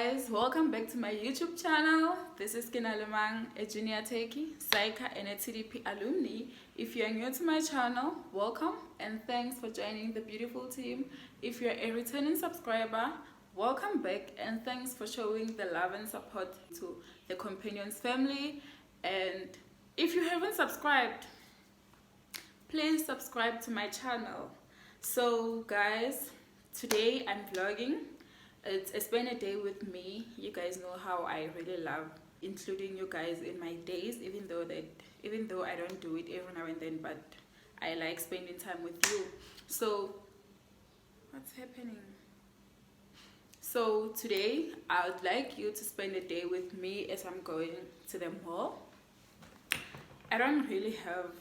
guys, welcome back to my YouTube channel. This is Kinalemang, a junior techie, Saika, and a TDP alumni. If you are new to my channel, welcome and thanks for joining the beautiful team. If you're a returning subscriber, welcome back and thanks for showing the love and support to the Companions family. And if you haven't subscribed, please subscribe to my channel. So guys, today I'm vlogging. It's been a day with me. You guys know how I really love including you guys in my days, even though I don't do it every now and then, but I like spending time with you. So what's happening? So today I would like you to spend a day with me as I'm going to the mall. I don't really have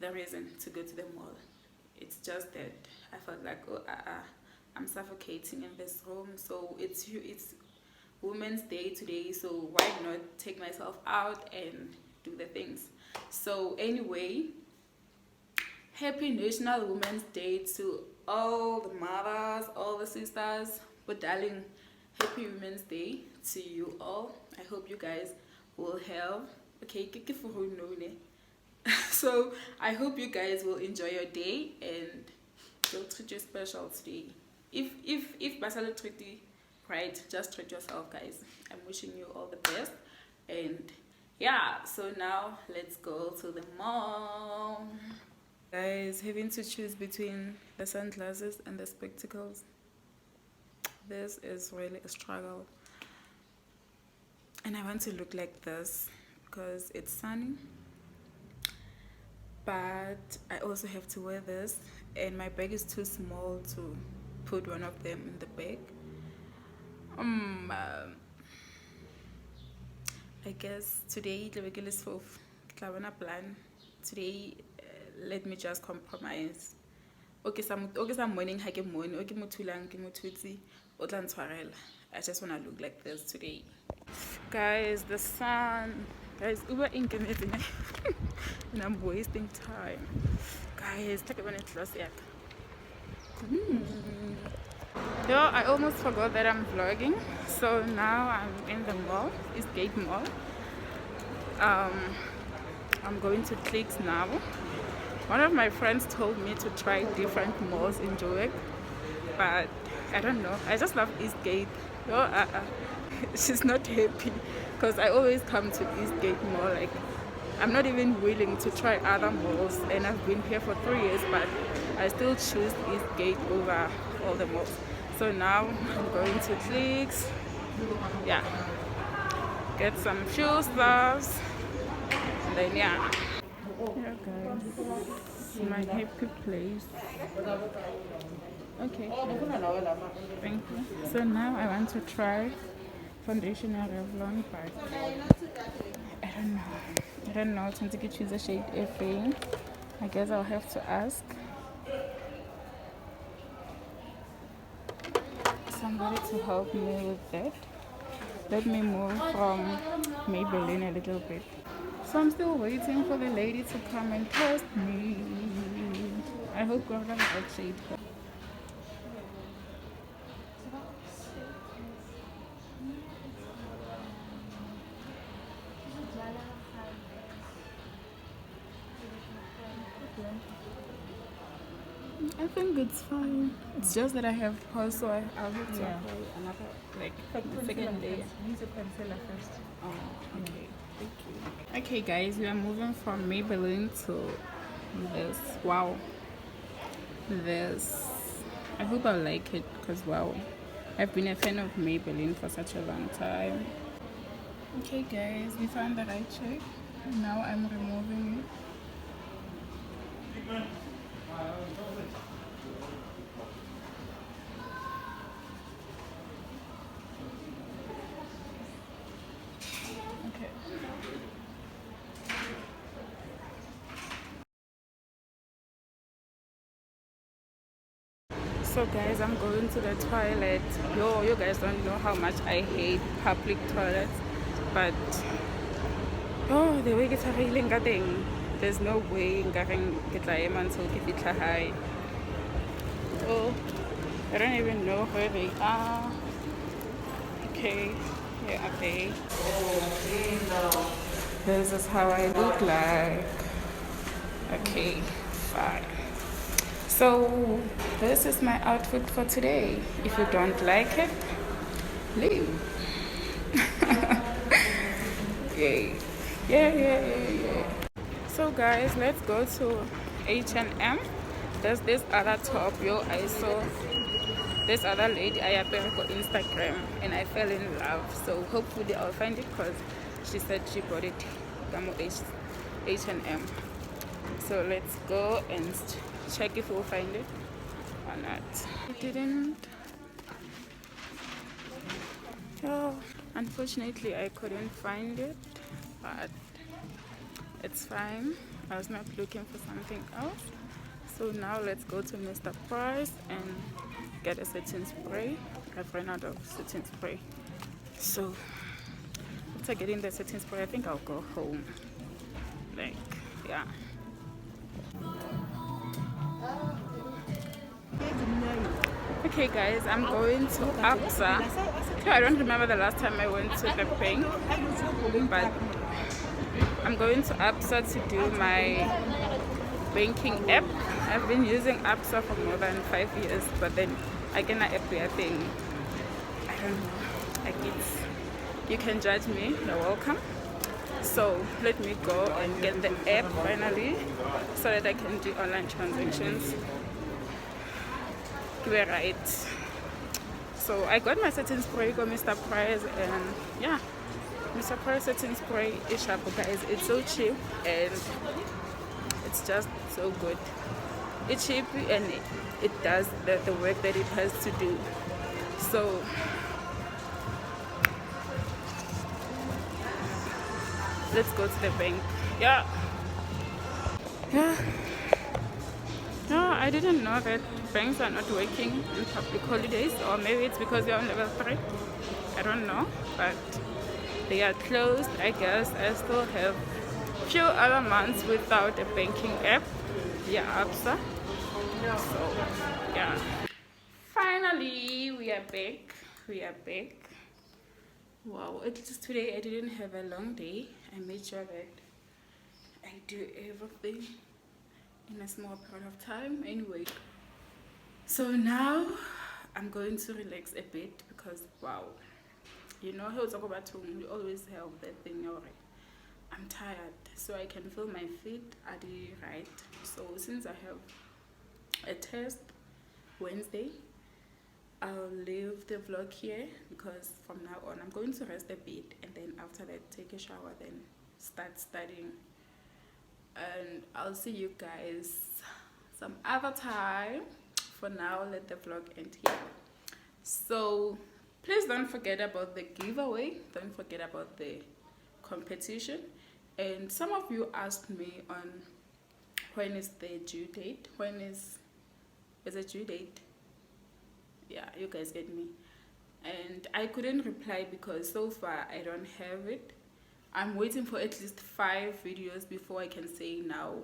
the reason to go to the mall. It's just that I felt like, I'm suffocating in this room. So it's Women's Day today, so why not take myself out and do the things. So anyway, happy National Women's Day to all the mothers, all the sisters. But darling, happy Women's Day to you all. I hope you guys will have so I hope you guys will enjoy your day and you'll treat you special today. If Basala treat you right, just treat yourself, guys. I'm wishing you all the best. And yeah, so now let's go to the mall. Guys, having to choose between the sunglasses and the spectacles, this is really a struggle. And I want to look like this because it's sunny, but I also have to wear this, and my bag is too small to put one of them in the bag. I guess today plan. Today let me just compromise. Okay, some morning I just want to look like this today. Guys, the sun, guys, uber inconvenient and I'm wasting time. Guys, take a minute close yet. Yo, I almost forgot that I'm vlogging. So now I'm in the mall, Eastgate Mall. I'm going to Clicks now. One of my friends told me to try different malls in Joburg, but I don't know. I just love Eastgate. Yo, she's not happy because I always come to Eastgate Mall. Like, I'm not even willing to try other malls, and I've been here for 3 years, but I still choose Eastgate over all the malls. So now I'm going to Clicks. Yeah, get some shoe stuffs, and then yeah. Yeah, guys, my happy place. Okay, thank you. So now I want to try foundation at Revlon, but I don't know. Since I could choose a shade FA, I guess I'll have to ask somebody to help me with that. Let me move from Maybelline a little bit. So I'm still waiting for the lady to come and test me. I hope God has that shade. I think it's fine. It's just that I have pause, so I'll have to apply another, like the second day. Use a concealer first. Oh, okay. Thank you. Okay, guys, we are moving from Maybelline to this. Wow. This. I hope I like it because, wow, I've been a fan of Maybelline for such a long time. Okay, guys, we found the right shade. Now I'm removing it. So guys, I'm going to the toilet. You guys don't know how much I hate public toilets, but the way it's feeling, there's no way I can get until get high. Oh, I don't even know where they are. Okay, yeah, okay. This is how I look like. Okay, fine. So this is my outfit for today. If you don't like it, leave. Yay. Yeah. So guys, let's go to H&M. There's this other top, I saw this other lady I appeared on Instagram and I fell in love. So hopefully I'll find it because she said she bought it from H&M. So let's go and check if we'll find it or not. I didn't. Oh, unfortunately I couldn't find it, but it's fine. I was not looking for something else. So now let's go to Mr. Price and get a setting spray. I've run out of setting spray. So after getting the setting spray, I think I'll go home. Like, yeah. Okay guys, I'm going to Absa. I don't remember the last time I went to the bank, but I'm going to Absa to do my banking app. I've been using Absa for more than 5 years, but then again, I thing. I don't know. Like you can judge me. You're welcome. So let me go and get the app finally, so that I can do online transactions. We're right. So I got my setting spray from Mr. Price, and yeah, Mr. Price setting spray is sharp, guys. It's so cheap and it's just so good. It's cheap and it does the work that it has to do. So let's go to the bank. Yeah. No, I didn't know that banks are not working in public holidays, or maybe it's because they're on level 3. I don't know, but they are closed. I guess I still have few other months without a banking app via Absa. So yeah, finally we are back. Wow, it's just today I didn't have a long day. I made sure that I do everything in a small period of time. Anyway, so now I'm going to relax a bit because wow, you know how talk about we always have that thing already. I'm tired, so I can feel my feet are the right. So since I have a test Wednesday, I'll leave the vlog here because from now on I'm going to rest a bit, and then after that take a shower, then start studying. And I'll see you guys some other time. For now, let the vlog end here. So please don't forget about the giveaway, don't forget about the competition. And some of you asked me on when is the due date, is it due date? Yeah, you guys get me. And I couldn't reply because so far I don't have it. I'm waiting for at least 5 videos before I can say now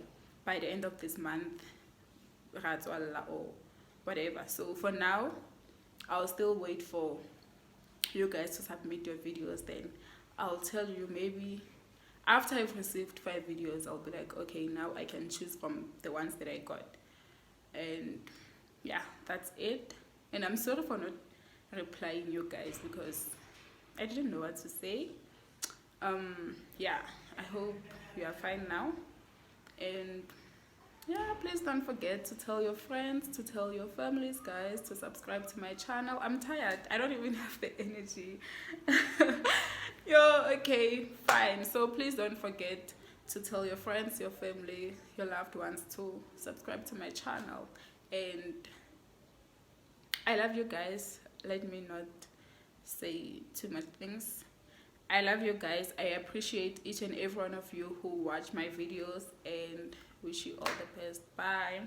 by the end of this month or whatever. So for now, I'll still wait for you guys to submit your videos. Then I'll tell you, maybe after I've received 5 videos, I'll be like, okay, now I can choose from the ones that I got. And yeah, that's it. And I'm sorry for not replying you guys because I didn't know what to say. Yeah, I hope you are fine now. And yeah, please don't forget to tell your friends, to tell your families, guys, to subscribe to my channel. I'm tired. I don't even have the energy. Okay, fine. So please don't forget to tell your friends, your family, your loved ones to subscribe to my channel. And I love you guys. Let me not say too much things. I love you guys. I appreciate each and every one of you who watch my videos, and wish you all the best. Bye.